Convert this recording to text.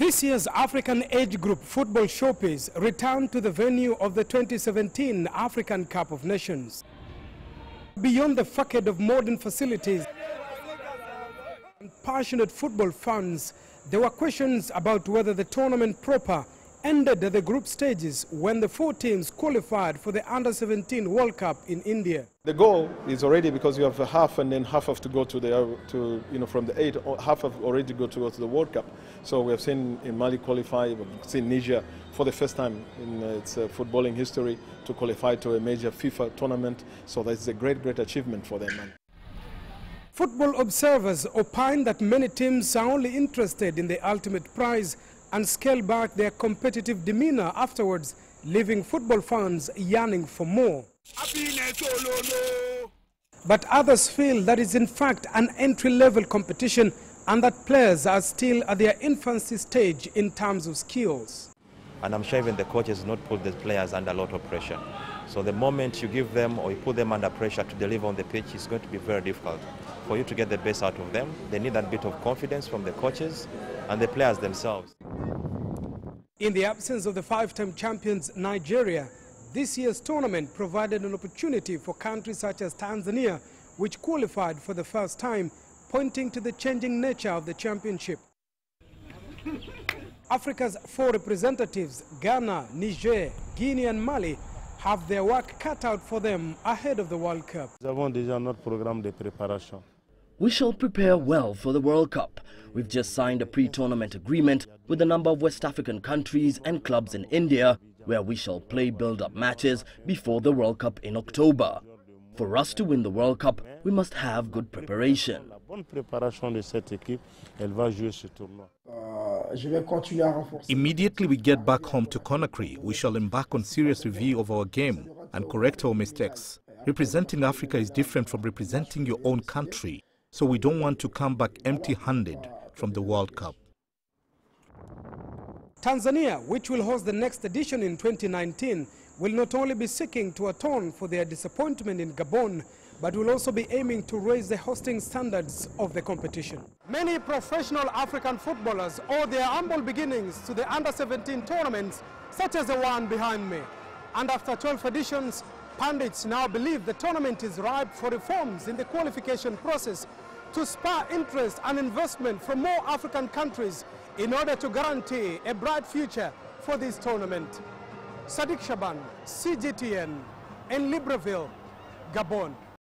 This year's African Age Group Football Showpiece returned to the venue of the 2017 African Cup of Nations. Beyond the facade of modern facilities and passionate football fans, there were questions about whether the tournament proper ended at the group stages when the 4 teams qualified for the Under-17 World Cup in India. The goal is already, because you have a half and then half have to go to the from the 8, half have already go to the World Cup. So we have seen in Mali qualify, we've seen Niger for the first time in its footballing history to qualify to a major FIFA tournament. So that's a great achievement for them. Football observers opine that many teams are only interested in the ultimate prize and scale back their competitive demeanor afterwards, leaving football fans yearning for more. But others feel that it's in fact an entry-level competition and that players are still at their infancy stage in terms of skills. And I'm sure even the coaches not put the players under a lot of pressure. So the moment you give them or you put them under pressure to deliver on the pitch, it's going to be very difficult for you to get the best out of them. They need that bit of confidence from the coaches and the players themselves. In the absence of the 5-time champions Nigeria, this year's tournament provided an opportunity for countries such as Tanzania, which qualified for the first time, pointing to the changing nature of the championship. Africa's 4 representatives, Ghana, Niger, Guinea and Mali, have their work cut out for them ahead of the World Cup. We shall prepare well for the World Cup. We've just signed a pre-tournament agreement with a number of West African countries and clubs in India, where we shall play build-up matches before the World Cup in October. For us to win the World Cup, we must have good preparation. Immediately we get back home to Conakry, we shall embark on serious review of our game and correct our mistakes. Representing Africa is different from representing your own country, so we don't want to come back empty-handed from the World Cup. Tanzania, which will host the next edition in 2019, will not only be seeking to atone for their disappointment in Gabon, but will also be aiming to raise the hosting standards of the competition. Many professional African footballers owe their humble beginnings to the Under-17 tournaments, such as the one behind me. And after 12 editions, Pundits now believe the tournament is ripe for reforms in the qualification process to spur interest and investment from more African countries in order to guarantee a bright future for this tournament. Saddique Shaban, CGTN, in Libreville, Gabon.